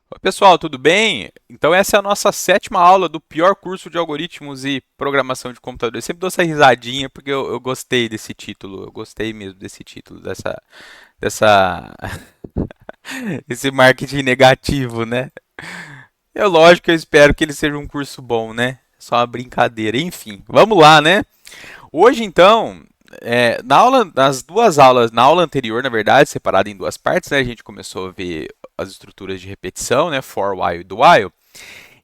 Oi, pessoal, tudo bem? Então essa é a nossa sétima aula do pior curso de algoritmos e programação de computador. Eu sempre dou essa risadinha porque eu gostei desse título, eu gostei mesmo desse título, dessa, esse marketing negativo, né? É lógico que eu espero que ele seja um curso bom, né? Só uma brincadeira. Enfim, vamos lá, né? Hoje, então, nas duas aulas, na aula anterior, na verdade, separada em duas partes, né, a gente começou a ver as estruturas de repetição, né, for, while e do while,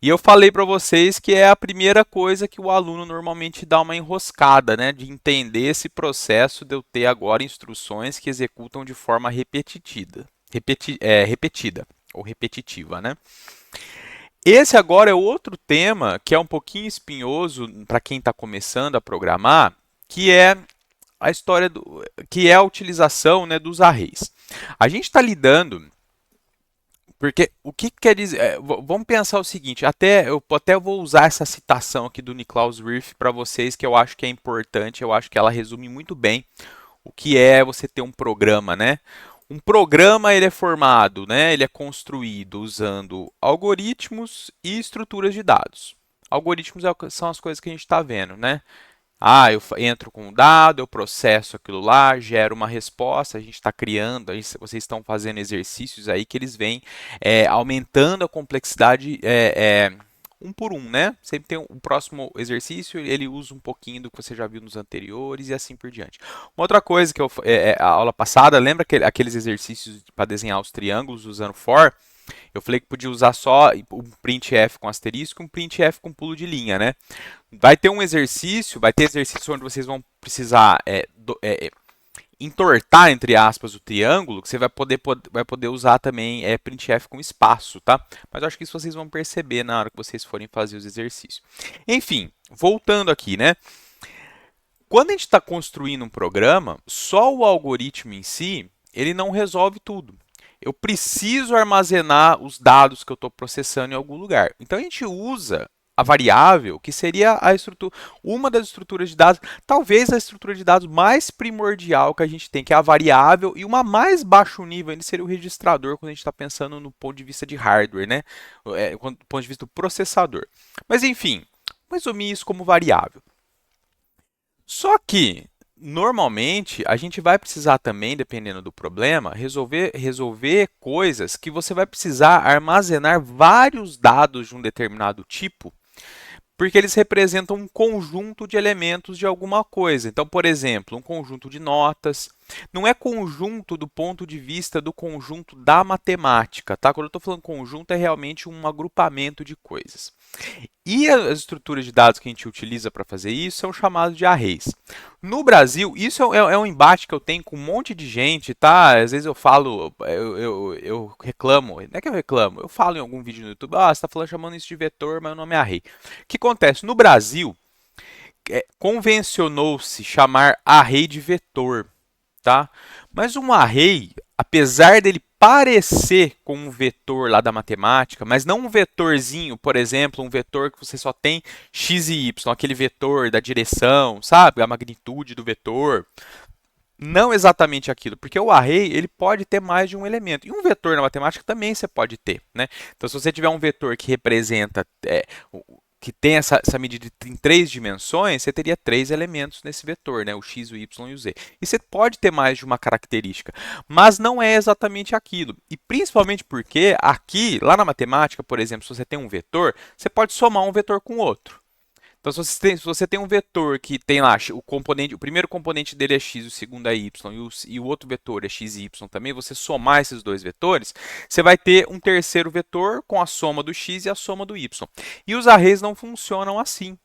e eu falei para vocês que é a primeira coisa que o aluno normalmente dá uma enroscada, né, de entender esse processo de eu ter agora instruções que executam de forma repetida ou repetitiva, né? Esse agora é outro tema que é um pouquinho espinhoso para quem está começando a programar, que é a história que é a utilização, né, dos arrays. A gente está lidando porque o que quer dizer? Vamos pensar o seguinte: até vou usar essa citação aqui do Niklaus Wirth para vocês que eu acho que é importante. Eu acho que ela resume muito bem o que é você ter um programa, né? Um programa ele é formado, né? Ele é construído usando algoritmos e estruturas de dados. Algoritmos são as coisas que a gente está vendo, né? Ah, eu entro com um dado, eu processo aquilo lá, gero uma resposta, a gente está criando, vocês estão fazendo exercícios aí que eles vêm aumentando a complexidade um por um, né? Sempre tem um próximo exercício, ele usa um pouquinho do que você já viu nos anteriores e assim por diante. Uma outra coisa que a aula passada, lembra aqueles exercícios para desenhar os triângulos usando for? Eu falei que podia usar só um printf com asterisco e um printf com pulo de linha, né? Vai ter exercício onde vocês vão precisar entortar, entre aspas, o triângulo, que você vai poder usar também printf com espaço, tá? Mas eu acho que isso vocês vão perceber na hora que vocês forem fazer os exercícios. Enfim, voltando aqui, né? Quando a gente está construindo um programa, só o algoritmo em si, ele não resolve tudo. Eu preciso armazenar os dados que eu estou processando em algum lugar. Então a gente usa a variável, que seria uma das estruturas de dados, talvez a estrutura de dados mais primordial que a gente tem, que é a variável, e uma mais baixo nível ainda seria o registrador, quando a gente está pensando no ponto de vista de hardware, né? Do ponto de vista do processador. Mas enfim, vamos resumir isso como variável. Só que, normalmente, a gente vai precisar também, dependendo do problema, resolver coisas que você vai precisar armazenar vários dados de um determinado tipo, porque eles representam um conjunto de elementos de alguma coisa. Então, por exemplo, um conjunto de notas. Não é conjunto do ponto de vista do conjunto da matemática, tá? Quando eu estou falando conjunto, é realmente um agrupamento de coisas. E as estruturas de dados que a gente utiliza para fazer isso são chamadas de arrays. No Brasil, isso é um embate que eu tenho com um monte de gente, tá? Às vezes eu falo, eu reclamo, não é que eu reclamo, eu falo em algum vídeo no YouTube, ah, você está falando chamando isso de vetor, mas o nome é array. O que acontece? No Brasil, convencionou-se chamar array de vetor, tá? Mas um array, apesar dele parecer com um vetor lá da matemática, mas não um vetorzinho, por exemplo, um vetor que você só tem x e y, aquele vetor da direção, sabe? A magnitude do vetor. Não exatamente aquilo, porque o array ele pode ter mais de um elemento. E um vetor na matemática também você pode ter, né? Então, se você tiver um vetor que representa que tem essa medida em três dimensões, você teria três elementos nesse vetor, né? O x, o y e o z. E você pode ter mais de uma característica, mas não é exatamente aquilo. E principalmente porque aqui, lá na matemática, por exemplo, se você tem um vetor, você pode somar um vetor com outro. Então, se você tem um vetor que tem lá o primeiro componente dele é x, o segundo é y, e o outro vetor é x e y também, você somar esses dois vetores, você vai ter um terceiro vetor com a soma do x e a soma do y. E os arrays não funcionam assim,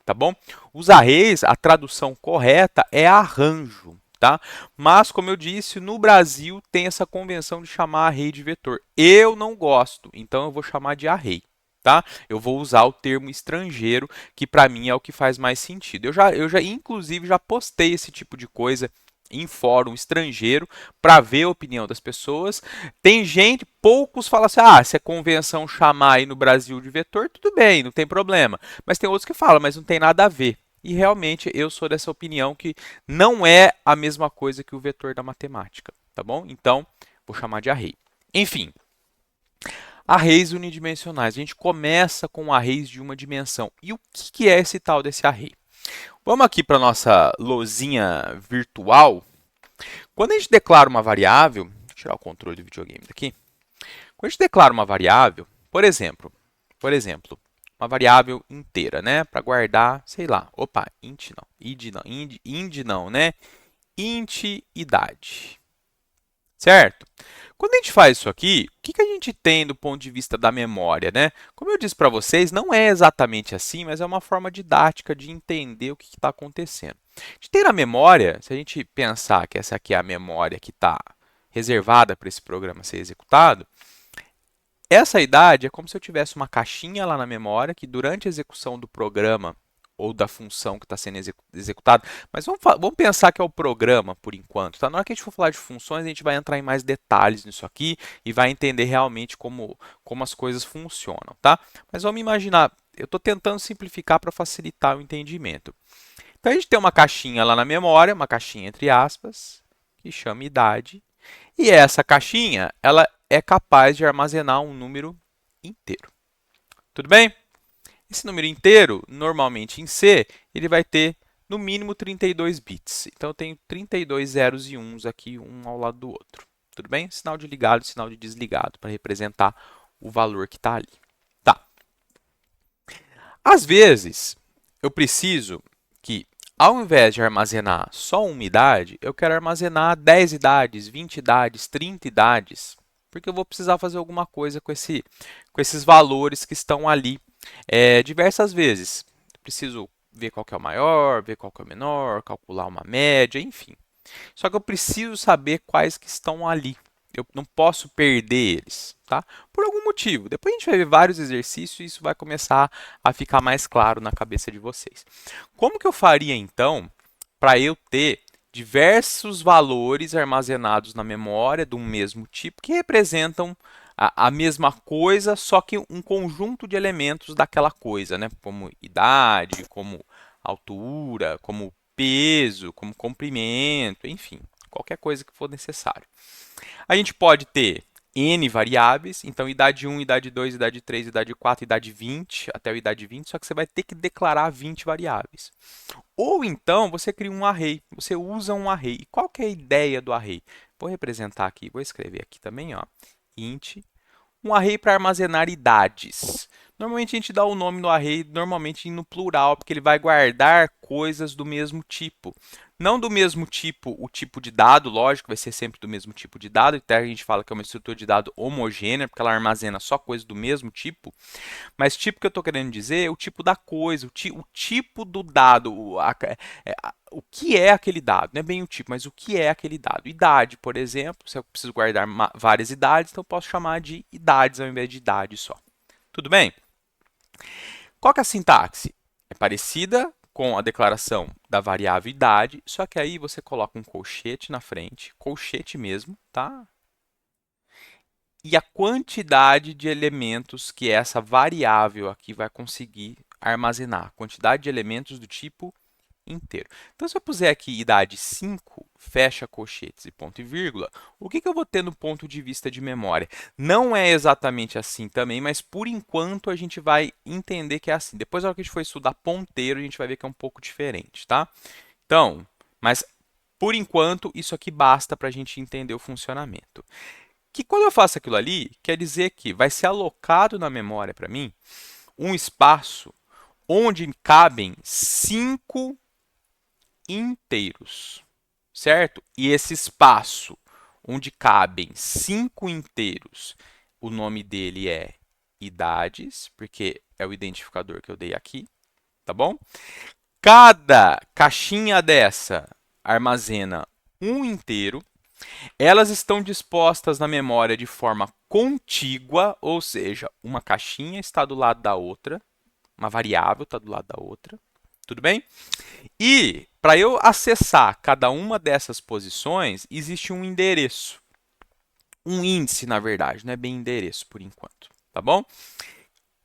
tá bom? Os arrays, a tradução correta é arranjo. Tá? Mas, como eu disse, no Brasil tem essa convenção de chamar array de vetor. Eu não gosto, então eu vou chamar de array. Tá? Eu vou usar o termo estrangeiro, que para mim é o que faz mais sentido. Inclusive, já postei esse tipo de coisa em fórum estrangeiro para ver a opinião das pessoas. Tem gente, poucos falam assim: ah, se é convenção chamar aí no Brasil de vetor, tudo bem, não tem problema. Mas tem outros que falam, mas não tem nada a ver. E realmente eu sou dessa opinião que não é a mesma coisa que o vetor da matemática, tá bom? Então, vou chamar de array. Enfim, Arrays unidimensionais. A gente começa com arrays de uma dimensão. E o que é esse tal desse array? Vamos aqui para a nossa lousinha virtual. Quando a gente declara uma variável, vou tirar o controle do videogame daqui. Quando a gente declara uma variável, por exemplo, uma variável inteira, né, para guardar, sei lá, opa, int não, id não, né, int idade, certo? Quando a gente faz isso aqui, o que a gente tem do ponto de vista da memória, né? Como eu disse para vocês, não é exatamente assim, mas é uma forma didática de entender o que está acontecendo. A gente tem na memória, se a gente pensar que essa aqui é a memória que está reservada para esse programa ser executado, essa idade é como se eu tivesse uma caixinha lá na memória que durante a execução do programa ou da função que está sendo executada, mas vamos pensar que é o programa por enquanto, tá? Na hora que a gente for falar de funções, a gente vai entrar em mais detalhes nisso aqui e vai entender realmente como as coisas funcionam, tá? Mas vamos imaginar, eu estou tentando simplificar para facilitar o entendimento. Então a gente tem uma caixinha lá na memória, uma caixinha entre aspas, que chama idade, e essa caixinha, ela é capaz de armazenar um número inteiro. Tudo bem? Esse número inteiro, normalmente em C, ele vai ter no mínimo 32 bits. Então eu tenho 32 zeros e uns aqui, um ao lado do outro. Tudo bem? Sinal de ligado e sinal de desligado para representar o valor que está ali. Tá. Às vezes, eu preciso que, ao invés de armazenar só uma idade, eu quero armazenar 10 idades, 20 idades, 30 idades, porque eu vou precisar fazer alguma coisa com esses valores que estão ali diversas vezes. Eu preciso ver qual que é o maior, ver qual que é o menor, calcular uma média, enfim. Só que eu preciso saber quais que estão ali. Eu não posso perder eles, tá? Por algum motivo. Depois a gente vai ver vários exercícios e isso vai começar a ficar mais claro na cabeça de vocês. Como que eu faria, então, para eu ter diversos valores armazenados na memória do mesmo tipo que representam a mesma coisa, só que um conjunto de elementos daquela coisa, né? Como idade, como altura, como peso, como comprimento, enfim, qualquer coisa que for necessário. A gente pode ter N variáveis, então idade 1, idade 2, idade 3, idade 4, idade 20, até a idade 20, só que você vai ter que declarar 20 variáveis. Ou então você cria um array, você usa um array. E qual que é a ideia do array? Vou representar aqui, vou escrever aqui também, ó, int, um array para armazenar idades. Normalmente a gente dá o nome no array, normalmente no plural, porque ele vai guardar coisas do mesmo tipo. Não do mesmo tipo, o tipo de dado, lógico, vai ser sempre do mesmo tipo de dado. Até a gente fala que é uma estrutura de dado homogênea, porque ela armazena só coisas do mesmo tipo. Mas tipo que eu estou querendo dizer é o tipo da coisa, o tipo do dado, o que é aquele dado. Não é bem o tipo, mas o que é aquele dado. Idade, por exemplo, se eu preciso guardar várias idades, então eu posso chamar de idades ao invés de idade só. Tudo bem? Qual que é a sintaxe? É parecida com a declaração da variável idade, só que aí você coloca um colchete na frente, colchete mesmo, tá? E a quantidade de elementos que essa variável aqui vai conseguir armazenar. Quantidade de elementos do tipo inteiro. Então, se eu puser aqui idade 5, fecha colchetes e ponto e vírgula, o que eu vou ter no ponto de vista de memória? Não é exatamente assim também, mas por enquanto a gente vai entender que é assim. Depois, na hora que a gente for estudar ponteiro, a gente vai ver que é um pouco diferente, tá? Então, mas por enquanto, isso aqui basta para a gente entender o funcionamento. Que quando eu faço aquilo ali, quer dizer que vai ser alocado na memória para mim um espaço onde cabem 5 inteiros, certo? E esse espaço onde cabem 5 inteiros, o nome dele é idades, porque é o identificador que eu dei aqui, tá bom? Cada caixinha dessa armazena um inteiro. Elas estão dispostas na memória de forma contígua, ou seja, uma caixinha está do lado da outra, uma variável está do lado da outra, tudo bem? E para eu acessar cada uma dessas posições, existe um endereço, um índice, na verdade, não é bem endereço por enquanto, tá bom?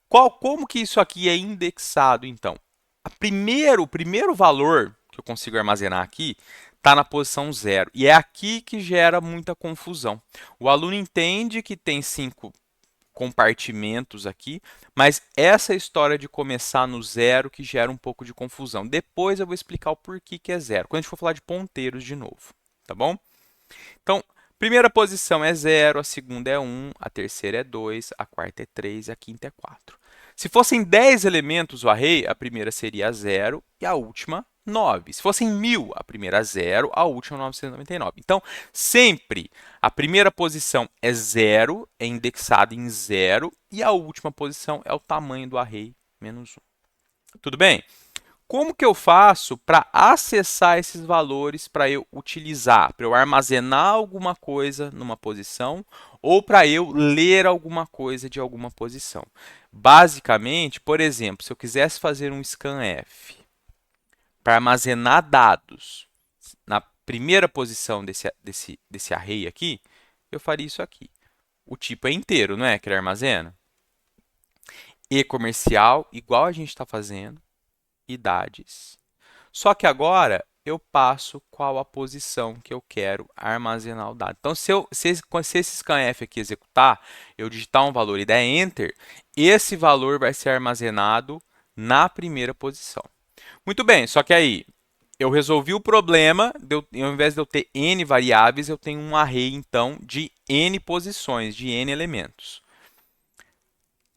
Como que isso aqui é indexado, então? O primeiro valor que eu consigo armazenar aqui está na posição 0. E é aqui que gera muita confusão. O aluno entende que tem 5 compartimentos aqui, mas essa história de começar no zero que gera um pouco de confusão. Depois eu vou explicar o porquê que é zero, quando a gente for falar de ponteiros de novo, tá bom? Então, primeira posição é 0, a segunda é 1, a terceira é 2, a quarta é 3 e a quinta é 4. Se fossem 10 elementos o array, a primeira seria 0 e a última 9. Se fossem 1000, a primeira 0, a última 999. Então, sempre a primeira posição é 0, é indexada em 0, e a última posição é o tamanho do array, menos 1. Tudo bem? Como que eu faço para acessar esses valores para eu utilizar, para eu armazenar alguma coisa numa posição ou para eu ler alguma coisa de alguma posição? Basicamente, por exemplo, se eu quisesse fazer um scanf para armazenar dados na primeira posição desse array aqui, eu faria isso aqui. O tipo é inteiro, não é que ele armazena? E comercial, igual a gente está fazendo, idades. Só que agora eu passo qual a posição que eu quero armazenar o dado. Então, se esse scanf aqui executar, eu digitar um valor e der Enter, esse valor vai ser armazenado na primeira posição. Muito bem, só que aí eu resolvi o problema, ao invés de eu ter n variáveis, eu tenho um array, então, de n posições, de n elementos.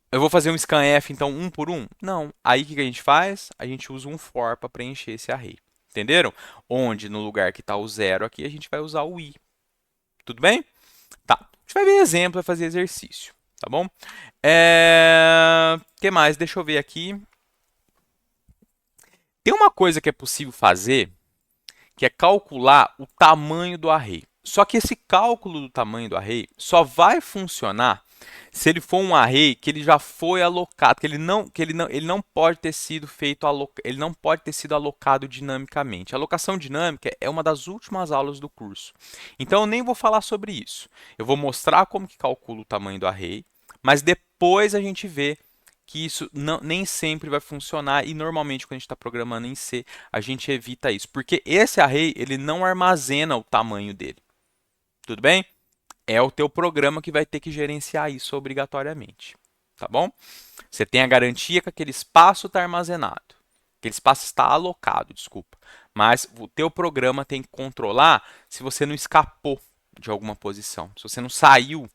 Eu vou fazer um scanf, então, um por um? Não. Aí, o que a gente faz? A gente usa um for para preencher esse array. Entenderam? Onde, no lugar que está o zero aqui, a gente vai usar o i. Tudo bem? Tá. A gente vai ver exemplo, vai fazer exercício. Tá bom? Que mais? Deixa eu ver aqui. Tem uma coisa que é possível fazer, que é calcular o tamanho do array. Só que esse cálculo do tamanho do array só vai funcionar se ele for um array que ele já foi alocado, que ele não pode ter sido feito, ele não pode ter sido alocado dinamicamente. A alocação dinâmica é uma das últimas aulas do curso. Então eu nem vou falar sobre isso. Eu vou mostrar como que calcula o tamanho do array, mas depois a gente vê que isso nem sempre vai funcionar e normalmente quando a gente está programando em C, a gente evita isso, porque esse array ele não armazena o tamanho dele. Tudo bem? É o teu programa que vai ter que gerenciar isso obrigatoriamente. Tá bom? Você tem a garantia que aquele espaço está armazenado. Aquele espaço está alocado, desculpa. Mas o teu programa tem que controlar se você não escapou de alguma posição. Se você não saiu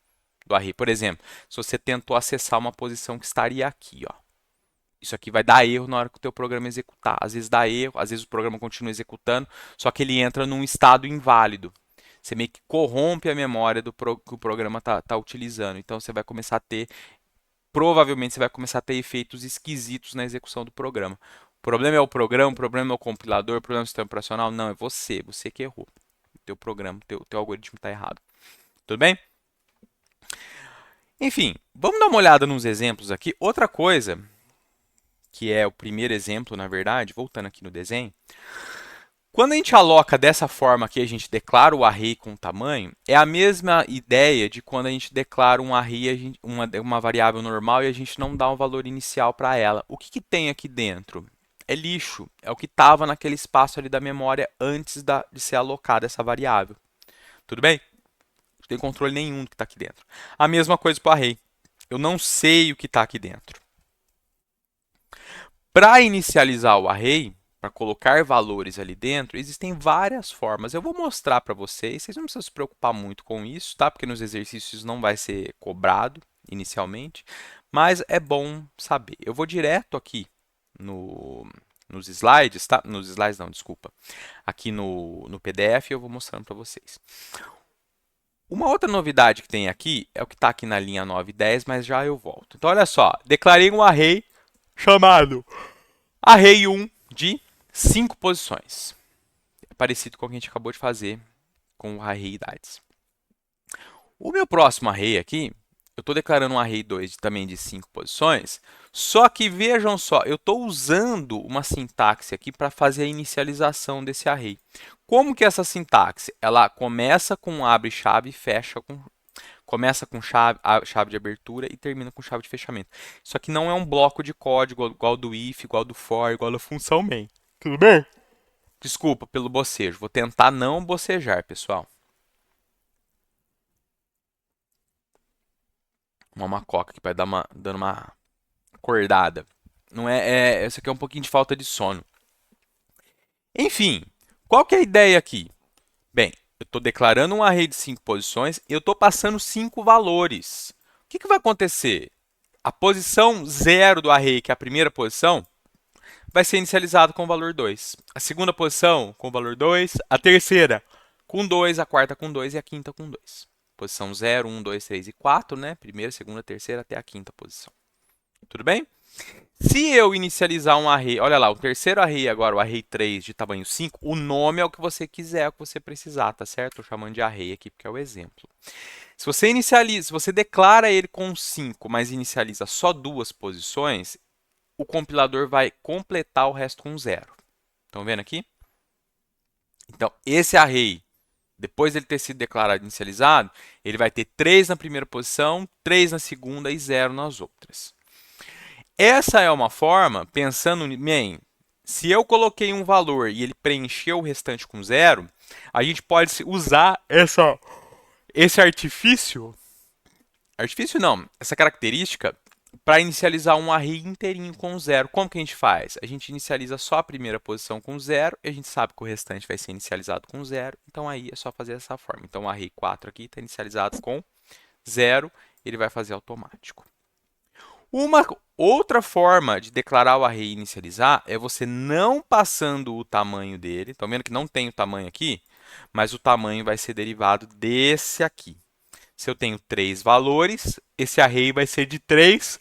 do array. Por exemplo, se você tentou acessar uma posição que estaria aqui, ó. Isso aqui vai dar erro na hora que o teu programa executar. Às vezes dá erro, às vezes o programa continua executando, só que ele entra num estado inválido. Você meio que corrompe a memória que o programa está utilizando. Então você vai começar a ter, provavelmente você vai começar a ter efeitos esquisitos na execução do programa. O problema é o programa, o problema é o compilador, o problema é o sistema operacional? Não, é você que errou. O teu programa, o teu algoritmo está errado. Tudo bem? Enfim, vamos dar uma olhada nos exemplos aqui. Outra coisa, que é o primeiro exemplo, na verdade, voltando aqui no desenho, quando a gente aloca dessa forma aqui, a gente declara o array com tamanho, é a mesma ideia de quando a gente declara um array, uma variável normal e a gente não dá um valor inicial para ela. O que tem aqui dentro? É lixo, é o que estava naquele espaço ali da memória antes de ser alocada essa variável. Tudo bem? Não tem controle nenhum do que está aqui dentro. A mesma coisa para o array. Eu não sei o que está aqui dentro. Para inicializar o array, para colocar valores ali dentro, existem várias formas. Eu vou mostrar para vocês, vocês não precisam se preocupar muito com isso, tá? Porque nos exercícios não vai ser cobrado inicialmente, mas é bom saber. Eu vou direto aqui nos slides, tá? Nos slides não, desculpa. Aqui no PDF eu vou mostrando para vocês. Uma outra novidade que tem aqui é o que está aqui na linha 9 e 10, mas já eu volto. Então, olha só, declarei um array chamado array 1 de 5 posições. É parecido com o que a gente acabou de fazer com o array idades. O meu próximo array aqui, eu estou declarando um array 2 também de 5 posições, só que vejam só, eu estou usando uma sintaxe aqui para fazer a inicialização desse array. Como que é essa sintaxe? Ela começa com abre-chave e fecha com... Começa com chave de abertura e termina com chave de fechamento. Isso aqui não é um bloco de código igual do if, igual do for, igual da função main. Tudo bem? Desculpa pelo bocejo. Vou tentar não bocejar, pessoal. Uma coca aqui para dar dando uma acordada. Não essa aqui é um pouquinho de falta de sono. Enfim, qual que é a ideia aqui? Bem, eu estou declarando um array de 5 posições e eu estou passando 5 valores. O que vai acontecer? A posição 0 do array, que é a primeira posição, vai ser inicializado com o valor 2. A segunda posição com o valor 2, a terceira com 2, a quarta com 2 e a quinta com 2. Posição 0, 1, 2, 3 e 4, né? Primeira, segunda, terceira até a quinta posição. Tudo bem? Se eu inicializar um array, olha lá, o terceiro array agora, o array 3 de tamanho 5, o nome é o que você quiser, é o que você precisar, tá certo? Estou chamando de array aqui porque é o exemplo. Se você inicializa, se você declara ele com 5, mas inicializa só 2 posições, o compilador vai completar o resto com 0. Estão vendo aqui? Então, esse array, depois dele ter sido declarado inicializado, ele vai ter 3 na primeira posição, 3 na segunda e 0 nas outras. Essa é uma forma, pensando em, se eu coloquei um valor e ele preencheu o restante com 0, a gente pode usar esse artifício não, essa característica para inicializar um array inteirinho com 0. Como que a gente faz? A gente inicializa só a primeira posição com 0 e a gente sabe que o restante vai ser inicializado com 0, então aí é só fazer dessa forma. Então o array 4 aqui está inicializado com 0, ele vai fazer automático. Uma outra forma de declarar o array e inicializar é você não passando o tamanho dele. Estão vendo que não tem o tamanho aqui? Mas o tamanho vai ser derivado desse aqui. Se eu tenho 3 valores, esse array vai ser de 3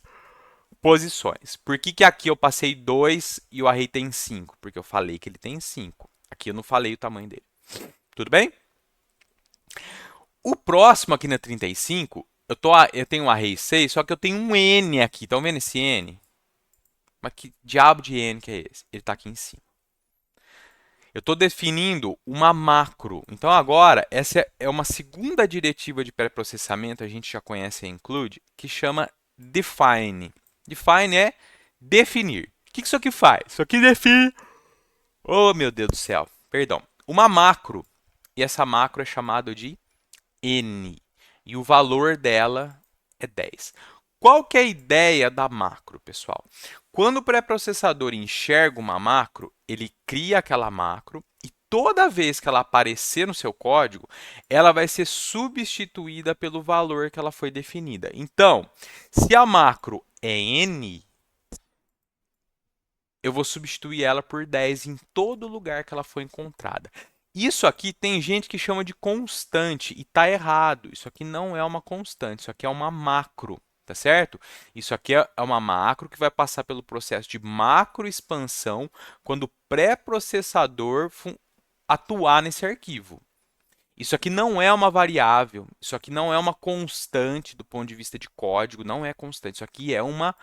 posições. Por que aqui eu passei 2 e o array tem 5? Porque eu falei que ele tem 5. Aqui eu não falei o tamanho dele. Tudo bem? O próximo aqui na 35, eu tenho um array 6, só que eu tenho um n aqui. Estão vendo esse n? Mas que diabo de n que é esse? Ele está aqui em cima. Eu estou definindo uma macro. Então agora, essa é uma segunda diretiva de pré-processamento, a gente já conhece a include, que chama define. Define é definir. O que isso aqui faz? Isso aqui define... Oh, meu Deus do céu. Perdão. Uma macro. E essa macro é chamada de n. E o valor dela é 10. Qual que é a ideia da macro, pessoal? Quando o pré-processador enxerga uma macro, ele cria aquela macro e toda vez que ela aparecer no seu código, ela vai ser substituída pelo valor que ela foi definida. Então, se a macro é n, eu vou substituir ela por 10 em todo lugar que ela foi encontrada. Isso aqui tem gente que chama de constante e está errado. Isso aqui não é uma constante, isso aqui é uma macro. Tá certo? Isso aqui é uma macro que vai passar pelo processo de macroexpansão quando o pré-processador atuar nesse arquivo. Isso aqui não é uma variável, isso aqui não é uma constante do ponto de vista de código, não é constante. Isso aqui é uma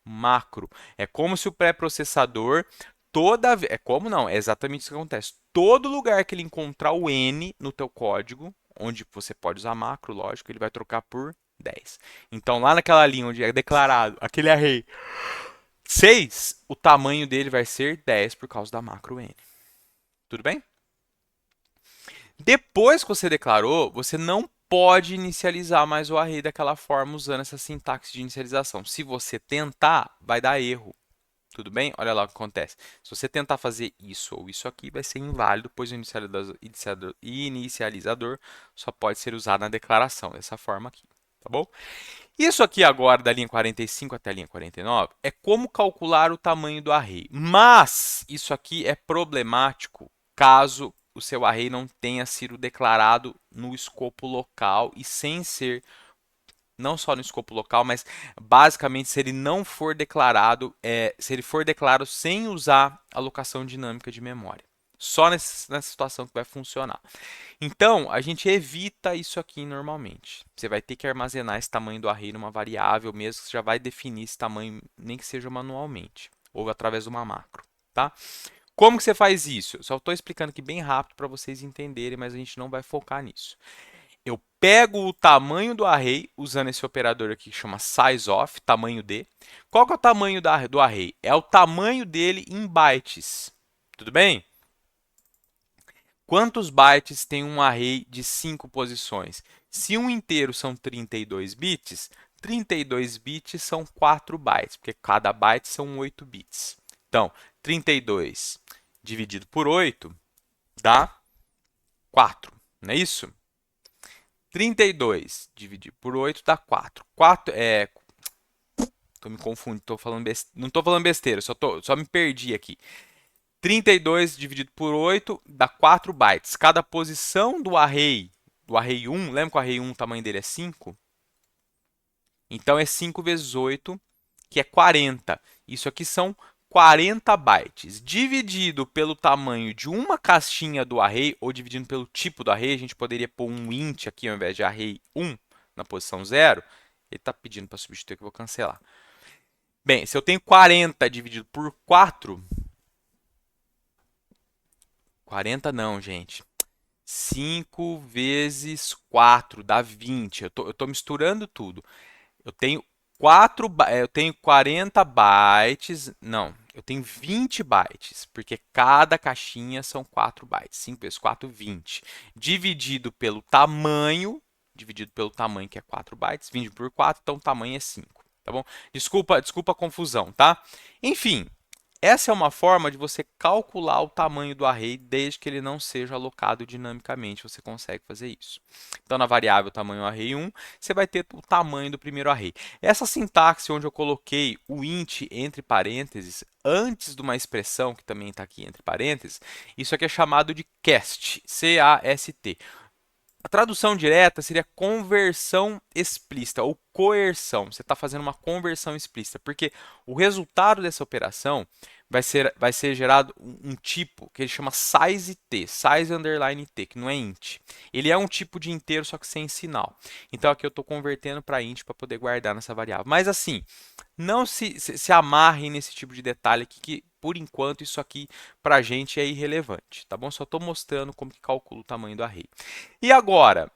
macro. É como se o pré-processador é como não, é exatamente isso que acontece. Todo lugar que ele encontrar o n no teu código, onde você pode usar macro, lógico, ele vai trocar por 10. Então, lá naquela linha onde é declarado aquele array 6, o tamanho dele vai ser 10 por causa da macro n. Tudo bem? Depois que você declarou, você não pode inicializar mais o array daquela forma usando essa sintaxe de inicialização. Se você tentar, vai dar erro. Tudo bem? Olha lá o que acontece. Se você tentar fazer isso ou isso aqui, vai ser inválido, pois o inicializador só pode ser usado na declaração, dessa forma aqui. Tá bom? Isso aqui agora, da linha 45 até a linha 49, é como calcular o tamanho do array. Mas isso aqui é problemático caso o seu array não tenha sido declarado no escopo local e sem ser, não só no escopo local, mas basicamente se ele não for declarado, se ele for declarado sem usar alocação dinâmica de memória. Só nessa situação que vai funcionar. Então, a gente evita isso aqui normalmente. Você vai ter que armazenar esse tamanho do array numa variável mesmo, que você já vai definir esse tamanho, nem que seja manualmente, ou através de uma macro, tá? Como que você faz isso? Eu só estou explicando aqui bem rápido para vocês entenderem, mas a gente não vai focar nisso. Eu pego o tamanho do array, usando esse operador aqui que chama sizeOf, tamanho D. Qual que é o tamanho do array? É o tamanho dele em bytes. Tudo bem? Quantos bytes tem um array de 5 posições? Se um inteiro são 32 bits, 32 bits são 4 bytes, porque cada byte são 8 bits. Então, 32 dividido por 8 dá 4, não é isso? 32 dividido por 8 dá 4. 4 é... Tô me confundindo, não estou falando besteira, só me perdi aqui. 32 dividido por 8 dá 4 bytes. Cada posição do array 1, lembra que o array 1 o tamanho dele é 5? Então é 5 vezes 8, que é 40. Isso aqui são 40 bytes. Dividido pelo tamanho de uma caixinha do array, ou dividindo pelo tipo do array, a gente poderia pôr um int aqui ao invés de array 1 na posição 0. Ele está pedindo para substituir, que eu vou cancelar. Bem, se eu tenho 40 dividido por 4... 40 não, gente. 5 vezes 4 dá 20. Eu tô misturando tudo. Eu tenho 40 bytes. Não, eu tenho 20 bytes, porque cada caixinha são 4 bytes. 5 vezes 4, 20. Dividido pelo tamanho que é 4 bytes, 20 por 4, então o tamanho é 5, tá bom? Desculpa a confusão, tá? Enfim, essa é uma forma de você calcular o tamanho do array desde que ele não seja alocado dinamicamente. Você consegue fazer isso. Então, na variável tamanho array 1, você vai ter o tamanho do primeiro array. Essa sintaxe onde eu coloquei o int entre parênteses, antes de uma expressão que também está aqui entre parênteses, isso aqui é chamado de cast, C-A-S-T. A tradução direta seria conversão explícita ou coerção. Você está fazendo uma conversão explícita, porque o resultado dessa operação vai ser gerado um tipo que ele chama size t, size underline t, que não é int. Ele é um tipo de inteiro, só que sem sinal. Então aqui eu estou convertendo para int para poder guardar nessa variável. Mas assim, não se amarrem nesse tipo de detalhe aqui, que por enquanto isso aqui para a gente é irrelevante, tá bom? Só estou mostrando como que calcula o tamanho do array. E agora,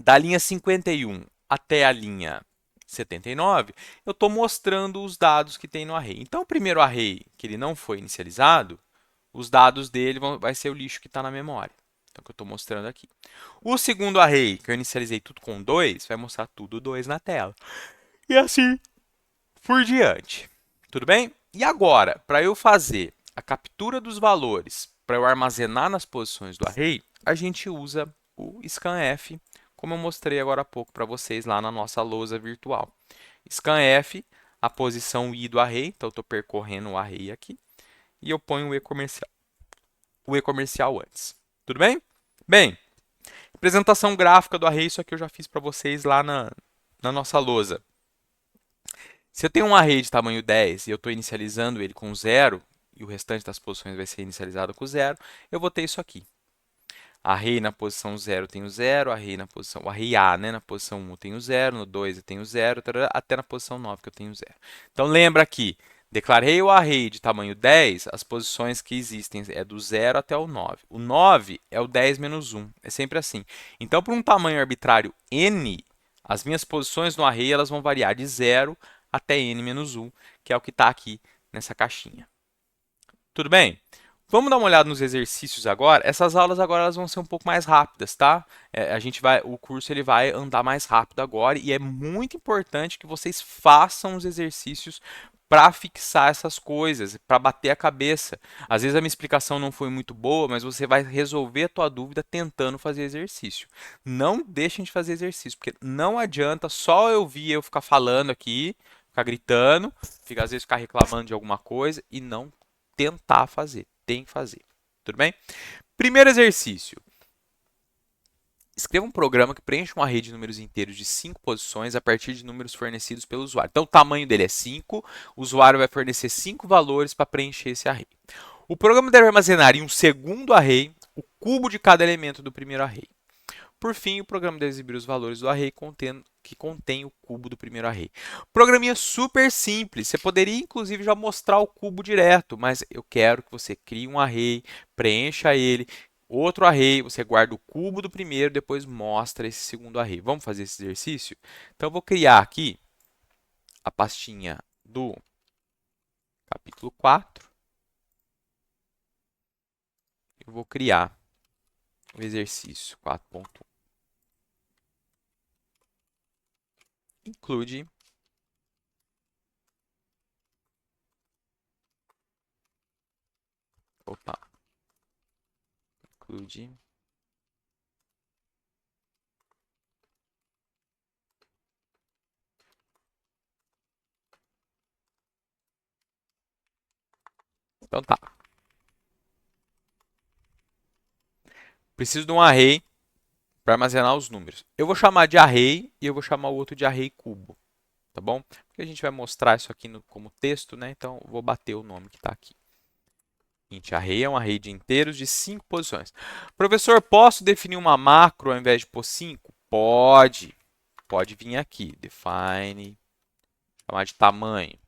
da linha 51 até a linha 79, eu estou mostrando os dados que tem no array. Então, o primeiro array, que ele não foi inicializado, os dados dele vai ser o lixo que está na memória. Então, que eu estou mostrando aqui. O segundo array, que eu inicializei tudo com 2, vai mostrar tudo 2 na tela. E assim por diante. Tudo bem? E agora, para eu fazer a captura dos valores, para eu armazenar nas posições do array, a gente usa o scanf, como eu mostrei agora há pouco para vocês lá na nossa lousa virtual. Scanf, a posição i do array, então eu estou percorrendo o array aqui, e eu ponho o e comercial antes. Tudo bem? Bem, apresentação gráfica do array, isso aqui eu já fiz para vocês lá na nossa lousa. Se eu tenho um array de tamanho 10 e eu estou inicializando ele com 0, e o restante das posições vai ser inicializado com 0, eu vou ter isso aqui. Array na posição 0 eu tenho 0, o array A, né, na posição 1 eu tenho 0, no 2 eu tenho 0, até na posição 9 que eu tenho 0. Então lembra que declarei o array de tamanho 10, as posições que existem é do 0 até o 9. O 9 é o 10 menos 1, é sempre assim. Então, por um tamanho arbitrário n, as minhas posições no array elas vão variar de 0 até n menos 1, que é o que está aqui nessa caixinha. Tudo bem? Vamos dar uma olhada nos exercícios agora. Essas aulas agora elas vão ser um pouco mais rápidas, tá? O curso ele vai andar mais rápido agora e é muito importante que vocês façam os exercícios para fixar essas coisas, para bater a cabeça. Às vezes a minha explicação não foi muito boa, mas você vai resolver a tua dúvida tentando fazer exercício. Não deixem de fazer exercício, porque não adianta só eu ficar falando aqui, ficar gritando, às vezes ficar reclamando de alguma coisa e não tentar fazer. Tem que fazer. Tudo bem? Primeiro exercício. Escreva um programa que preencha um array de números inteiros de 5 posições a partir de números fornecidos pelo usuário. Então, o tamanho dele é 5, o usuário vai fornecer 5 valores para preencher esse array. O programa deve armazenar em um segundo array o cubo de cada elemento do primeiro array. Por fim, o programa deve exibir os valores do array que contém o cubo do primeiro array. Programinha super simples. Você poderia, inclusive, já mostrar o cubo direto, mas eu quero que você crie um array, preencha ele, outro array, você guarda o cubo do primeiro, depois mostra esse segundo array. Vamos fazer esse exercício? Então, eu vou criar aqui a pastinha do capítulo 4. Eu vou criar o exercício 4.1. include opa, include então tá. Preciso de um array para armazenar os números. Eu vou chamar de array e eu vou chamar o outro de array cubo, tá bom? Porque a gente vai mostrar isso aqui como texto, né? Então eu vou bater o nome que está aqui. Int array é um array de inteiros de 5 posições. Professor, posso definir uma macro ao invés de pôr 5? Pode. Pode vir aqui. Define. Chamar de tamanho.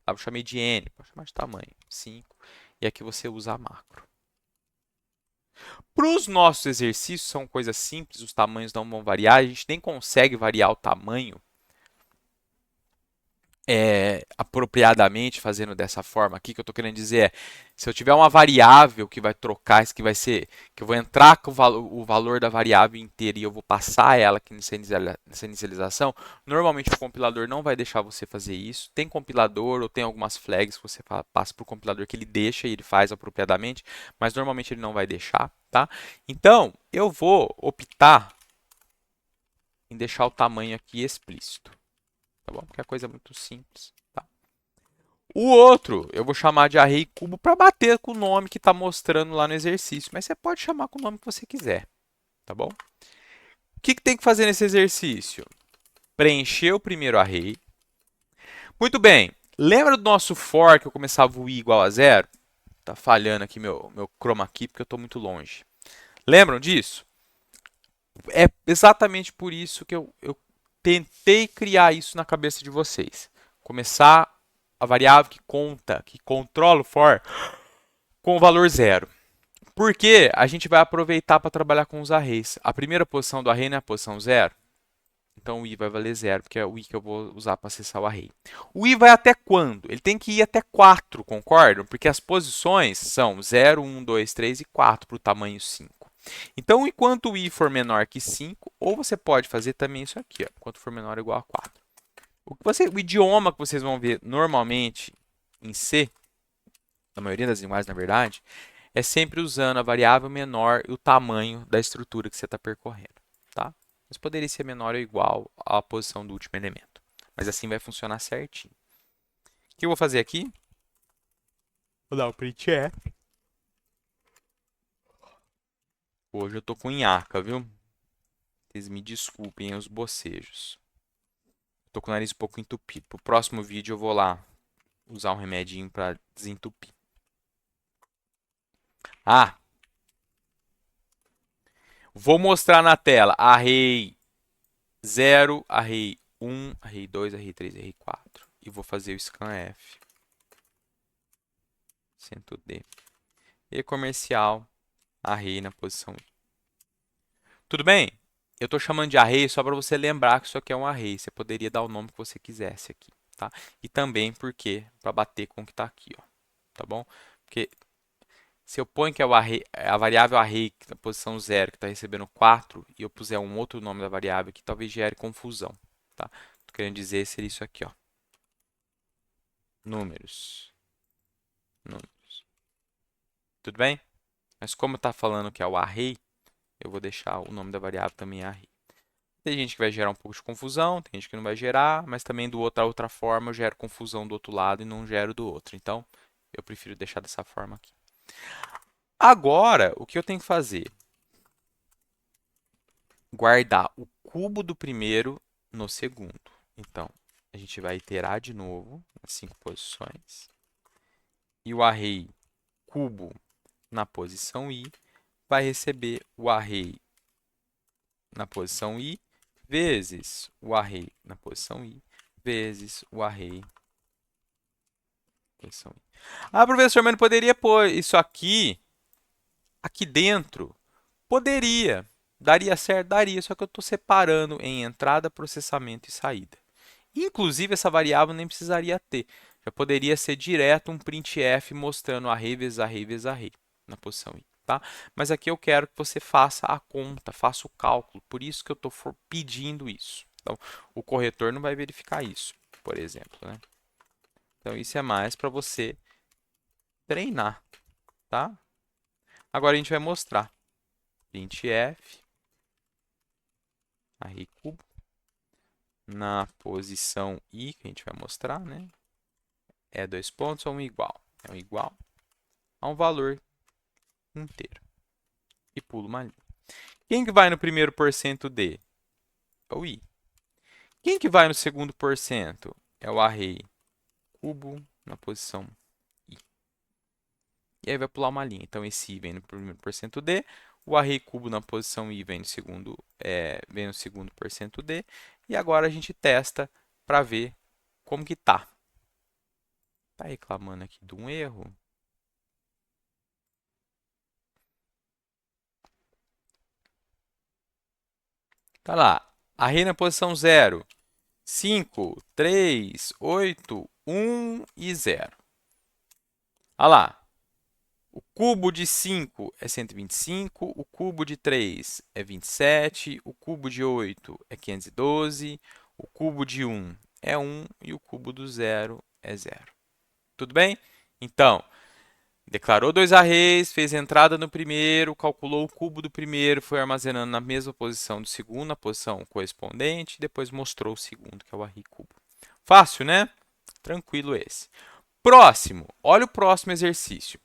Eu chamei de n. Pode chamar de tamanho. 5. E aqui você usa a macro. Para os nossos exercícios, são coisas simples, os tamanhos não vão variar, a gente nem consegue variar o tamanho apropriadamente fazendo dessa forma aqui. O que eu estou querendo dizer é, se eu tiver uma variável que vai trocar, que vai ser, que eu vou entrar com o valor da variável inteira e eu vou passar ela aqui nessa inicialização, normalmente o compilador não vai deixar você fazer isso. Tem compilador ou tem algumas flags que você passa para o compilador que ele deixa e ele faz apropriadamente, mas normalmente ele não vai deixar, tá? Então, eu vou optar em deixar o tamanho aqui explícito. Tá bom? Porque a coisa é muito simples. Tá? O outro, eu vou chamar de array cubo para bater com o nome que está mostrando lá no exercício. Mas você pode chamar com o nome que você quiser. Tá bom? O que tem que fazer nesse exercício? Preencher o primeiro array. Muito bem. Lembra do nosso for que eu começava o i igual a zero? Tá falhando aqui meu chroma key porque eu estou muito longe. Lembram disso? É exatamente por isso que eu tentei criar isso na cabeça de vocês. Começar a variável que conta, que controla o for, com o valor zero. Porque a gente vai aproveitar para trabalhar com os arrays. A primeira posição do array não é a posição zero. Então o i vai valer zero, porque é o i que eu vou usar para acessar o array. O i vai até quando? Ele tem que ir até 4, concordam? Porque as posições são 0, 1, 2, 3 e 4 para o tamanho 5. Então, enquanto o i for menor que 5, ou você pode fazer também isso aqui, ó, enquanto for menor ou igual a 4. O idioma que vocês vão ver normalmente em C, na maioria das linguagens, na verdade, é sempre usando a variável menor e o tamanho da estrutura que você está percorrendo. Tá? Mas poderia ser menor ou igual à posição do último elemento. Mas assim vai funcionar certinho. O que eu vou fazer aqui? Vou dar o printf. Hoje eu tô com nhaca, viu? Vocês me desculpem os bocejos. Tô com o nariz um pouco entupido. Pro próximo vídeo eu vou lá usar um remedinho para desentupir. Ah, vou mostrar na tela array 0, array 1, array 2, array 3, array 4. E vou fazer o scanf. Cento D. E comercial, array na posição I. Tudo bem? Eu estou chamando de array só para você lembrar que isso aqui é um array. Você poderia dar o nome que você quisesse aqui, tá? E também porque para bater com o que está aqui, ó, tá bom? Porque se eu ponho que é a variável array na posição 0, que está recebendo 4, e eu puser um outro nome da variável aqui, talvez gere confusão, tá? Estou querendo dizer seria isso aqui, ó. Números. Números. Tudo bem? Mas como está falando que é o array, eu vou deixar o nome da variável também array. Tem gente que vai gerar um pouco de confusão, tem gente que não vai gerar, mas também da outra forma eu gero confusão do outro lado e não gero do outro. Então, eu prefiro deixar dessa forma aqui. Agora, o que eu tenho que fazer? Guardar o cubo do primeiro no segundo. Então, a gente vai iterar de novo as 5 posições. E o array cubo na posição i vai receber o array na posição i vezes o array na posição i vezes o array na posição i. Ah, professor, mas não poderia pôr isso aqui dentro? Poderia. Daria certo? Daria, só que eu estou separando em entrada, processamento e saída. Inclusive, essa variável nem precisaria ter. Já poderia ser direto um printf mostrando array vezes array vezes array na posição i. Tá? Mas aqui eu quero que você faça a conta, faça o cálculo. Por isso que eu estou pedindo isso. Então, o corretor não vai verificar isso, por exemplo, né? Então, isso é mais para você treinar, tá? Agora a gente vai mostrar. printf, array cubo, na posição i, que a gente vai mostrar, né? É dois pontos ou um igual. É um igual a um valor inteiro. E pulo uma linha. Quem que vai no primeiro porcento d? É o i. Quem que vai no segundo porcento? É o array cubo na posição i. E aí vai pular uma linha. Então, esse i vem no primeiro porcento d, o array cubo na posição i vem no segundo porcento d. E agora a gente testa para ver como que tá. Tá reclamando aqui de um erro. Tá lá. Array na posição 0. 5, 3, 8, 1 e 0. Olha lá. O cubo de 5 é 125, o cubo de 3 é 27, o cubo de 8 é 512, o cubo de 1 é 1 e o cubo do 0 é 0. Tudo bem? Então, declarou dois arrays, fez entrada no primeiro, calculou o cubo do primeiro, foi armazenando na mesma posição do segundo, na posição correspondente, e depois mostrou o segundo, que é o array cubo. Fácil, né? Tranquilo esse. Próximo, olha o próximo exercício.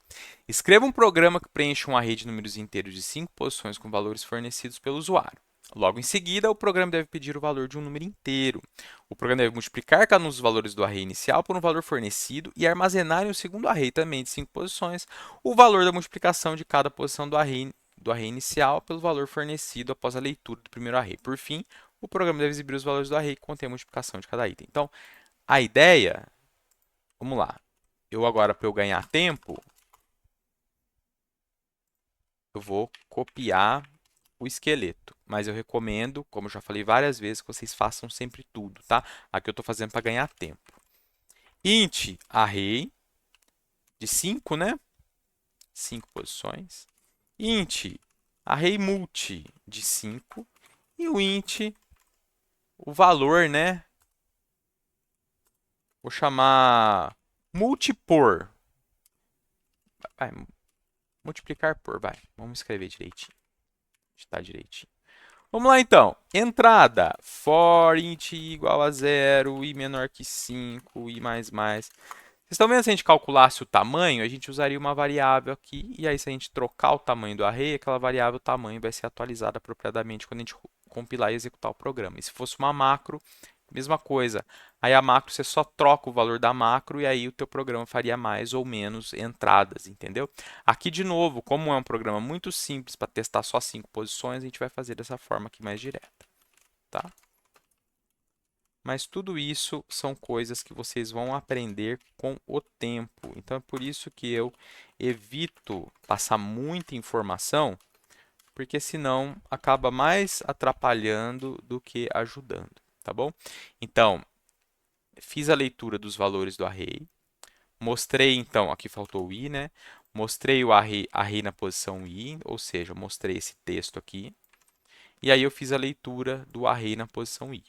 Escreva um programa que preencha um array de números inteiros de 5 posições com valores fornecidos pelo usuário. Logo em seguida, o programa deve pedir o valor de um número inteiro. O programa deve multiplicar cada um dos valores do array inicial por um valor fornecido e armazenar em um segundo array também de 5 posições o valor da multiplicação de cada posição do array inicial pelo valor fornecido após a leitura do primeiro array. Por fim, o programa deve exibir os valores do array que contém a multiplicação de cada item. Então, a ideia, vamos lá. Eu agora, para eu ganhar tempo, eu vou copiar o esqueleto. Mas eu recomendo, como eu já falei várias vezes, que vocês façam sempre tudo, tá? Aqui eu estou fazendo para ganhar tempo. Int array de 5, né? 5 posições. Int array multi de 5. E o int, o valor, né? Vou chamar multipor. Vai, multiplicar por, vai. Vamos escrever direitinho. Está direitinho. Vamos lá, então. Entrada. For int igual a 0, i menor que 5, i mais mais. Vocês estão vendo, se a gente calculasse o tamanho, a gente usaria uma variável aqui, e aí se a gente trocar o tamanho do array, aquela variável tamanho vai ser atualizada apropriadamente quando a gente compilar e executar o programa. E se fosse uma macro, mesma coisa. Aí a macro você só troca o valor da macro e aí o teu programa faria mais ou menos entradas, entendeu? Aqui de novo, como é um programa muito simples para testar só 5 posições, a gente vai fazer dessa forma aqui mais direta, tá? Mas tudo isso são coisas que vocês vão aprender com o tempo. Então é por isso que eu evito passar muita informação, porque senão acaba mais atrapalhando do que ajudando, tá bom? Então, fiz a leitura dos valores do array, mostrei então, aqui faltou o i, né? Mostrei o array na posição i, ou seja, mostrei esse texto aqui. E aí eu fiz a leitura do array na posição i.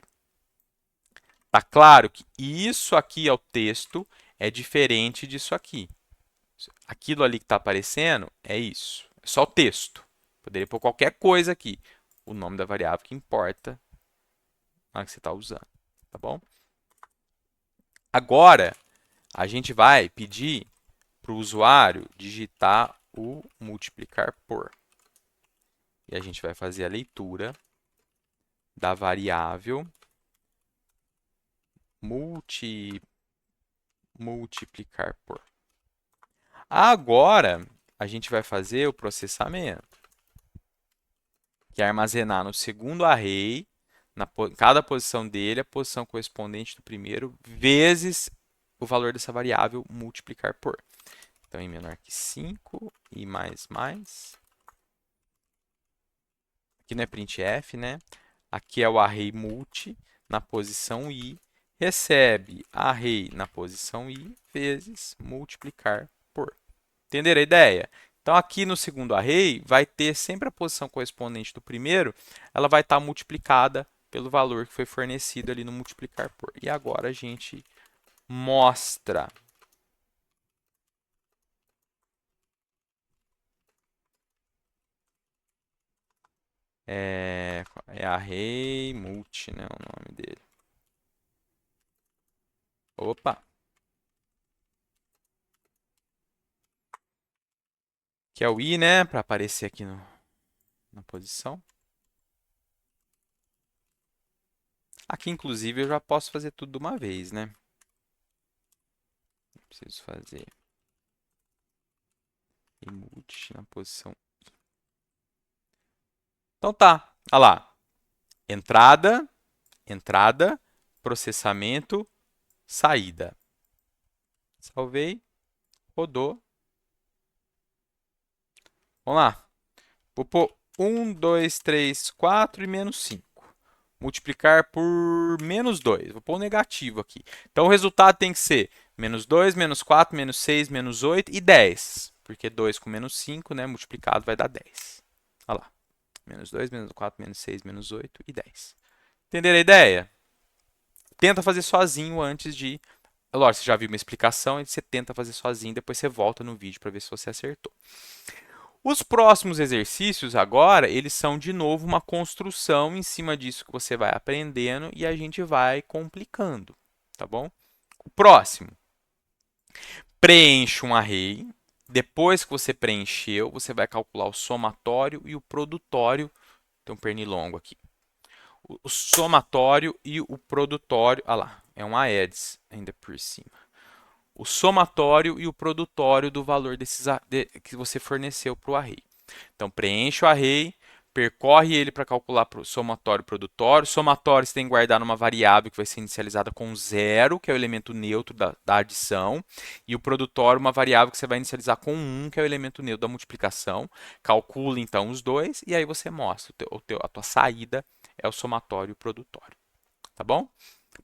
Tá claro que isso aqui é o texto, é diferente disso aqui. Aquilo ali que está aparecendo é isso. É só o texto. Poderia pôr qualquer coisa aqui. O nome da variável que importa na que você está usando. Tá bom? Agora, a gente vai pedir para o usuário digitar o multiplicar por. E a gente vai fazer a leitura da variável multiplicar por. Agora, a gente vai fazer o processamento, que é armazenar no segundo array, em cada posição dele, a posição correspondente do primeiro, vezes o valor dessa variável multiplicar por. Então, i menor que 5, i mais mais. Aqui não é printf, né? Aqui é o array multi na posição i, recebe array na posição i, vezes multiplicar por. Entenderam a ideia? Então, aqui no segundo array, vai ter sempre a posição correspondente do primeiro, ela vai estar multiplicada pelo valor que foi fornecido ali no multiplicar por. E agora a gente mostra. É array multi, né, o nome dele. Opa! Que é o i, né, para aparecer aqui na posição. Aqui, inclusive, eu já posso fazer tudo de uma vez, né? Preciso fazer i multi na posição. Então tá, olha lá. Entrada, entrada, processamento, saída. Salvei, rodou. Vamos lá. Vou pôr 1, 2, 3, 4 e menos 5. Multiplicar por menos 2. Vou pôr um negativo aqui. Então, o resultado tem que ser menos 2, menos 4, menos 6, menos 8 e 10. Porque 2 com menos 5, né, multiplicado vai dar 10. Olha lá. Menos 2, menos 4, menos 6, menos 8 e 10. Entenderam a ideia? Tenta fazer sozinho antes de... Lógico, você já viu uma explicação, e você tenta fazer sozinho, depois você volta no vídeo para ver se você acertou. Os próximos exercícios agora, eles são de novo uma construção em cima disso que você vai aprendendo e a gente vai complicando, tá bom? O próximo, preencha um array. Depois que você preencheu, você vai calcular o somatório e o produtório. Tem um pernilongo aqui. O somatório e o produtório. Ah lá, é um aedes ainda por cima. O somatório e o produtório do valor que você forneceu para o array. Então, preenche o array, percorre ele para calcular o somatório e produtório. Somatório você tem que guardar numa variável que vai ser inicializada com 0, que é o elemento neutro da adição. E o produtório, uma variável que você vai inicializar com 1, que é o elemento neutro da multiplicação. Calcula, então, os dois e aí você mostra. A tua saída é o somatório e o produtório. Tá bom?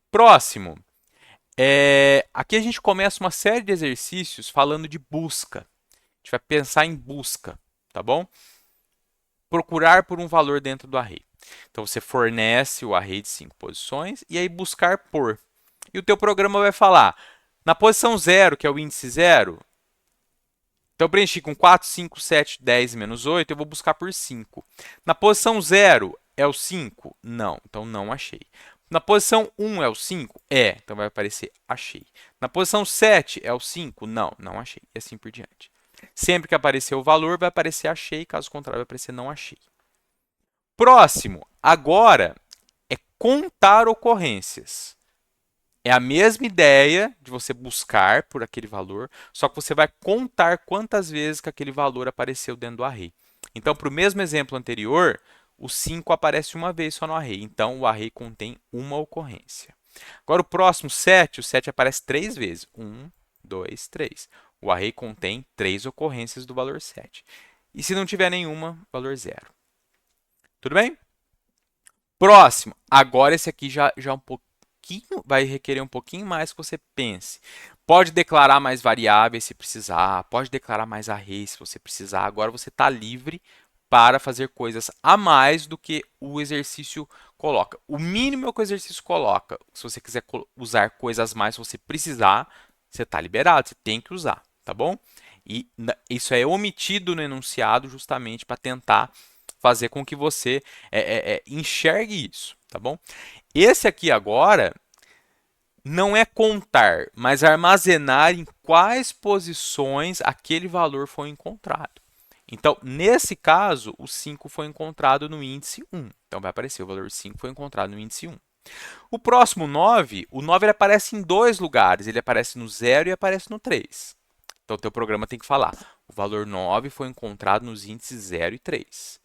Próximo. Aqui a gente começa uma série de exercícios falando de busca. A gente vai pensar em busca, tá bom? Procurar por um valor dentro do array. Então você fornece o array de 5 posições e aí buscar por. E o teu programa vai falar, na posição 0, que é o índice 0, então eu preenchi com 4, 5, 7, 10 menos 8, eu vou buscar por 5. Na posição 0 é o 5? Não, então não achei. Na posição 1 é o 5? É, então vai aparecer achei. Na posição 7 é o 5? Não, não achei. E assim por diante. Sempre que aparecer o valor, vai aparecer achei, caso contrário, vai aparecer não achei. Próximo, agora é contar ocorrências. É a mesma ideia de você buscar por aquele valor, só que você vai contar quantas vezes que aquele valor apareceu dentro do array. Então, para o mesmo exemplo anterior, o 5 aparece uma vez só no array. Então, o array contém uma ocorrência. Agora, o próximo 7, o 7 aparece 3 vezes. 1, 2, 3. O array contém 3 ocorrências do valor 7. E se não tiver nenhuma, valor 0. Tudo bem? Próximo. Agora esse aqui já um pouquinho, vai requerer um pouquinho mais que você pense. Pode declarar mais variáveis se precisar, pode declarar mais arrays se você precisar. Agora você está livre para fazer coisas a mais do que o exercício coloca. O mínimo é o que o exercício coloca. Se você quiser usar coisas a mais, se você precisar, você está liberado, você tem que usar, tá bom? E isso é omitido no enunciado justamente para tentar fazer com que você enxergue isso, tá bom? Esse aqui agora não é contar, mas armazenar em quais posições aquele valor foi encontrado. Então, nesse caso, o 5 foi encontrado no índice 1. Então, vai aparecer o valor 5 foi encontrado no índice 1. O próximo 9, o 9 ele aparece em dois lugares. Ele aparece no 0 e aparece no 3. Então, o teu programa tem que falar, o valor 9 foi encontrado nos índices 0 e 3.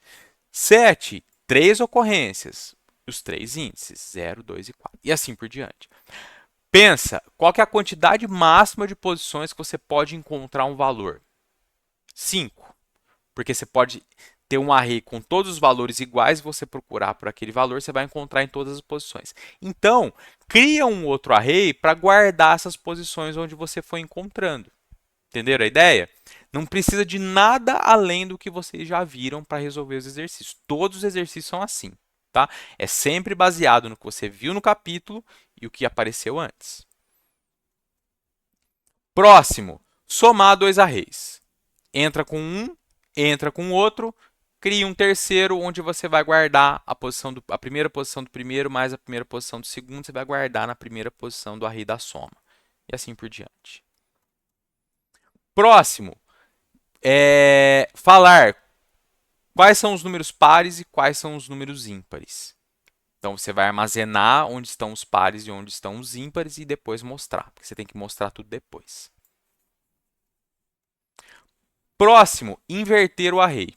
7, 3 ocorrências, os 3 índices, 0, 2 e 4. E assim por diante. Pensa, qual que é a quantidade máxima de posições que você pode encontrar um valor? 5. Porque você pode ter um array com todos os valores iguais, você procurar por aquele valor, você vai encontrar em todas as posições. Então, cria um outro array para guardar essas posições onde você foi encontrando. Entenderam a ideia? Não precisa de nada além do que vocês já viram para resolver os exercícios. Todos os exercícios são assim. tá? É sempre baseado no que você viu no capítulo e o que apareceu antes. Próximo, somar dois arrays. Entra com um, entra com outro, cria um terceiro onde você vai guardar a primeira posição do primeiro mais a primeira posição do segundo, você vai guardar na primeira posição do array da soma. E assim por diante. Próximo, falar quais são os números pares e quais são os números ímpares. Então você vai armazenar onde estão os pares e onde estão os ímpares e depois mostrar, porque você tem que mostrar tudo depois. Próximo, inverter o array.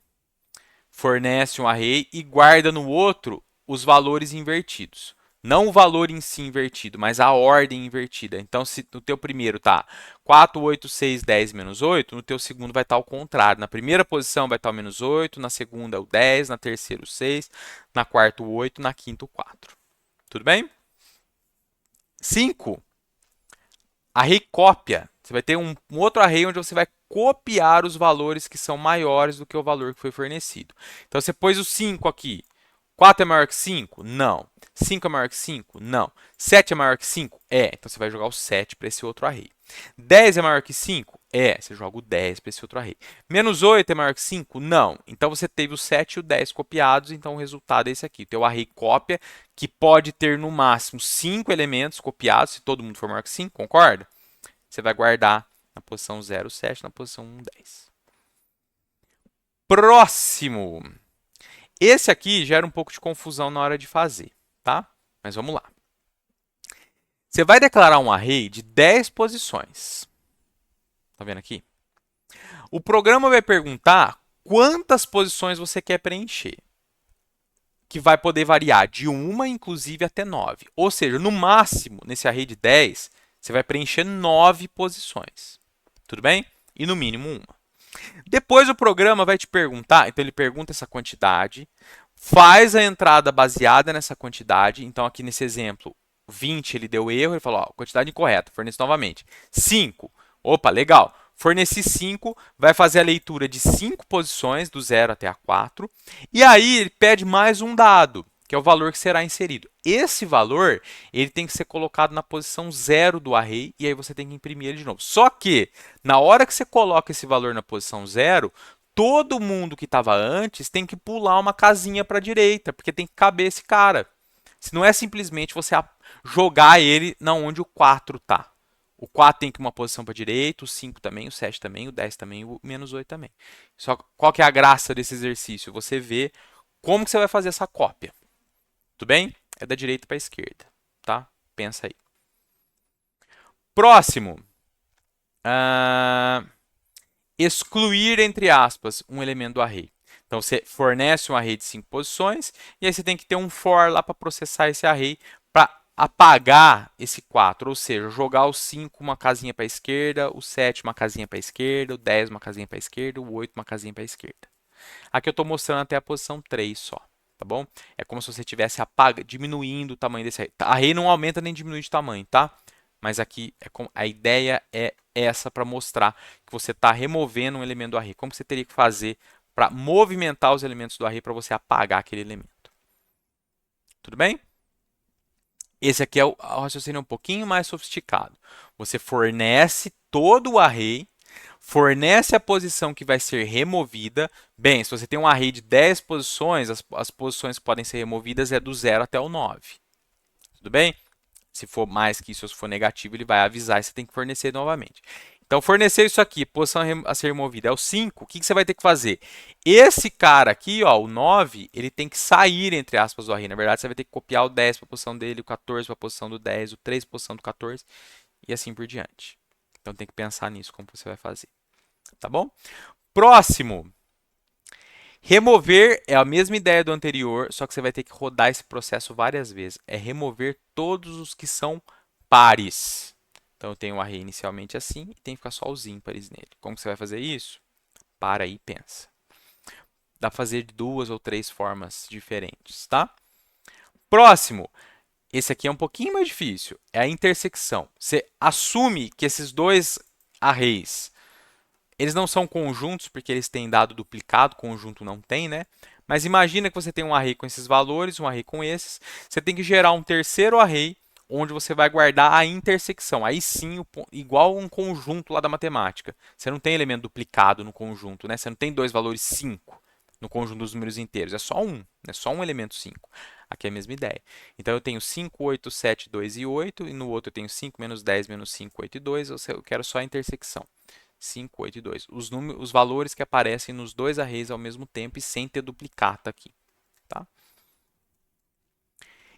Fornece um array e guarda no outro os valores invertidos. Não o valor em si invertido, mas a ordem invertida. Então, se no teu primeiro está 4, 8, 6, 10, menos 8, no teu segundo vai estar ao contrário. Na primeira posição vai estar o menos 8, na segunda o 10, na terceira o 6, na quarta o 8, na quinta o 4. Tudo bem? 5. Array cópia. Você vai ter um outro array onde você vai copiar os valores que são maiores do que o valor que foi fornecido. Então, você pôs o 5 aqui. 4 é maior que 5? Não. 5 é maior que 5? Não. 7 é maior que 5? É. Então, você vai jogar o 7 para esse outro array. 10 é maior que 5? É. Você joga o 10 para esse outro array. Menos 8 é maior que 5? Não. Então, você teve o 7 e o 10 copiados, então o resultado é esse aqui. O teu array cópia, que pode ter no máximo 5 elementos copiados, se todo mundo for maior que 5, concorda? Você vai guardar na posição 0, 7, na posição 1, 10. Próximo. Esse aqui gera um pouco de confusão na hora de fazer, tá? Mas vamos lá. Você vai declarar um array de 10 posições. Tá vendo aqui? O programa vai perguntar quantas posições você quer preencher, que vai poder variar de 1, inclusive, até 9. Ou seja, no máximo, nesse array de 10, você vai preencher 9 posições. Tudo bem? E no mínimo 1. Depois o programa vai te perguntar, então ele pergunta essa quantidade, faz a entrada baseada nessa quantidade. Então aqui nesse exemplo, 20 ele deu erro, ele falou, ó, quantidade incorreta, fornece novamente. 5, opa, legal. Forneci 5, vai fazer a leitura de 5 posições, do 0 até a 4. E aí ele pede mais um dado, que é o valor que será inserido. Esse valor ele tem que ser colocado na posição 0 do array, e aí você tem que imprimir ele de novo. Só que, na hora que você coloca esse valor na posição 0, todo mundo que estava antes tem que pular uma casinha para a direita, porque tem que caber esse cara. Se não é simplesmente você jogar ele na onde o 4 está. O 4 tem que ir uma posição para a direita, o 5 também, o 7 também, o 10 também, o menos 8 também. Só qual que é a graça desse exercício? Você vê como que você vai fazer essa cópia. Tudo bem? É da direita para a esquerda, tá? Pensa aí. Próximo. Excluir, entre aspas, um elemento do array. Então, você fornece um array de 5 posições e aí você tem que ter um for lá para processar esse array para apagar esse 4, ou seja, jogar o 5 uma casinha para a esquerda, o 7 uma casinha para a esquerda, o 10 uma casinha para a esquerda, o 8 uma casinha para a esquerda. Aqui eu estou mostrando até a posição 3 só, tá bom? É como se você estivesse diminuindo o tamanho desse array. Array não aumenta nem diminui de tamanho, tá? Mas aqui a ideia é essa para mostrar que você está removendo um elemento do array. Como você teria que fazer para movimentar os elementos do array para você apagar aquele elemento. Tudo bem? Esse aqui é o raciocínio um pouquinho mais sofisticado. Você fornece todo o array, fornece a posição que vai ser removida. Bem, se você tem um array de 10 posições, as posições que podem ser removidas é do 0 até o 9. Tudo bem? Se for mais que isso, se for negativo, ele vai avisar e você tem que fornecer novamente. Então, forneceu isso aqui, posição a ser removida é o 5, o que você vai ter que fazer? Esse cara aqui, ó, o 9, ele tem que sair, entre aspas, do array. Na verdade, você vai ter que copiar o 10 para a posição dele, o 14 para a posição do 10, o 3 para a posição do 14 e assim por diante. Então, tem que pensar nisso, como você vai fazer. Tá bom? Próximo. Remover é a mesma ideia do anterior, só que você vai ter que rodar esse processo várias vezes. É remover todos os que são pares. Então, eu tenho um array inicialmente assim e tem que ficar só os ímpares nele. Como você vai fazer isso? Para aí e pensa. Dá para fazer de 2 ou 3 formas diferentes, tá? Próximo. Esse aqui é um pouquinho mais difícil. É a intersecção. Você assume que esses dois arrays, eles não são conjuntos porque eles têm dado duplicado, conjunto não tem, né? Mas imagina que você tem um array com esses valores, um array com esses. Você tem que gerar um terceiro array onde você vai guardar a intersecção. Aí sim, igual um conjunto lá da matemática. Você não tem elemento duplicado no conjunto, né? Você não tem dois valores 5 no conjunto dos números inteiros. É só um, é só um elemento 5. Aqui é a mesma ideia. Então eu tenho 5, 8, 7, 2 e 8, e no outro eu tenho 5 menos 10 menos 5, 8 e 2. Eu quero só a intersecção. 5, 8 e 2. Os valores que aparecem nos dois arrays ao mesmo tempo e sem ter duplicata aqui. Tá?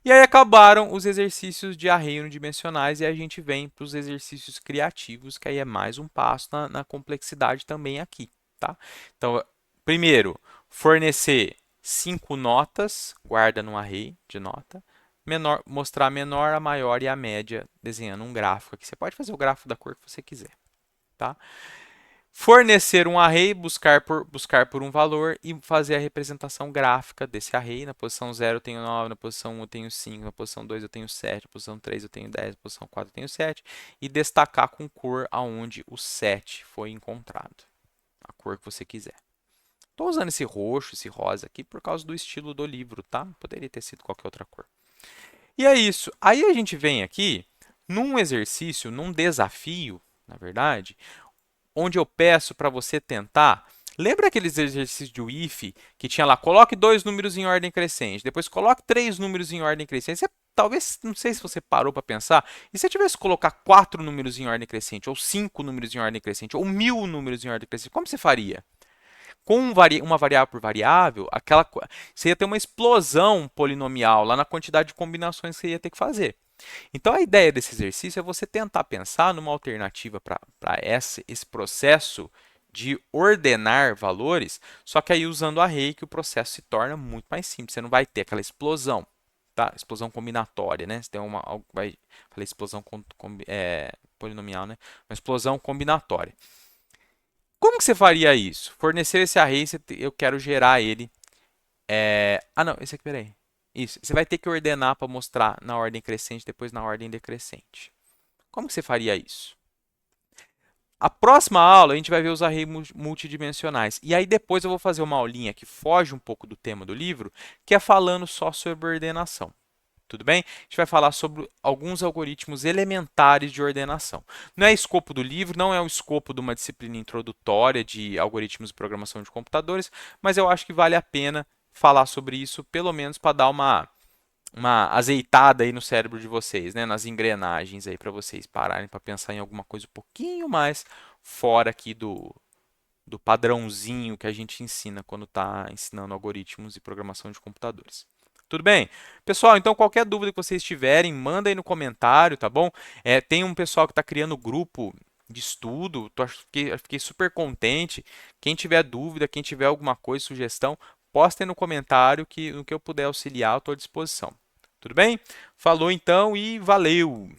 E aí acabaram os exercícios de array unidimensionais e a gente vem para os exercícios criativos, que aí é mais um passo na complexidade também aqui. Tá? Então, primeiro, fornecer 5 notas, guarda no array de nota, mostrar a menor, a maior e a média, desenhando um gráfico aqui. Você pode fazer o gráfico da cor que você quiser. Tá? Fornecer um array, buscar por um valor e fazer a representação gráfica desse array. Na posição 0 eu tenho 9, na posição 1 eu tenho 5, na posição 2 eu tenho 7, na posição 3 eu tenho 10, na posição 4 eu tenho 7. E destacar com cor aonde o 7 foi encontrado. A cor que você quiser. Estou usando esse roxo, esse rosa aqui por causa do estilo do livro, tá? Poderia ter sido qualquer outra cor. E é isso. Aí a gente vem aqui num exercício, num desafio, na verdade, onde eu peço para você tentar. Lembra aqueles exercícios de if que tinha lá, coloque dois números em ordem crescente, depois coloque três números em ordem crescente. Você, talvez, não sei se você parou para pensar, e se eu tivesse que colocar 4 números em ordem crescente, ou 5 números em ordem crescente, ou 1000 números em ordem crescente, como você faria? Com uma variável por variável, você ia ter uma explosão polinomial lá na quantidade de combinações que você ia ter que fazer. Então, a ideia desse exercício é você tentar pensar numa alternativa para esse processo de ordenar valores, só que aí usando array que o processo se torna muito mais simples. Você não vai ter aquela explosão, tá? Explosão combinatória, né? Você tem falei explosão polinomial, né? Uma explosão combinatória. Como que você faria isso? Fornecer esse array, eu quero gerar ele. Não, esse aqui, peraí. Isso, você vai ter que ordenar para mostrar na ordem crescente, depois na ordem decrescente. Como que você faria isso? A próxima aula a gente vai ver os arrays multidimensionais. E aí depois eu vou fazer uma aulinha que foge um pouco do tema do livro, que é falando só sobre ordenação. Tudo bem? A gente vai falar sobre alguns algoritmos elementares de ordenação. Não é escopo do livro, não é o escopo de uma disciplina introdutória de algoritmos de programação de computadores, mas eu acho que vale a pena falar sobre isso, pelo menos para dar uma azeitada aí no cérebro de vocês, né? Nas engrenagens aí para vocês pararem para pensar em alguma coisa um pouquinho mais fora aqui do padrãozinho que a gente ensina quando está ensinando algoritmos de programação de computadores. Tudo bem? Pessoal, então qualquer dúvida que vocês tiverem, manda aí no comentário, tá bom? Tem um pessoal que está criando grupo de estudo, fiquei super contente. Quem tiver dúvida, quem tiver alguma coisa, sugestão, postem no comentário que no que eu puder auxiliar, eu estou à disposição. Tudo bem? Falou então e valeu!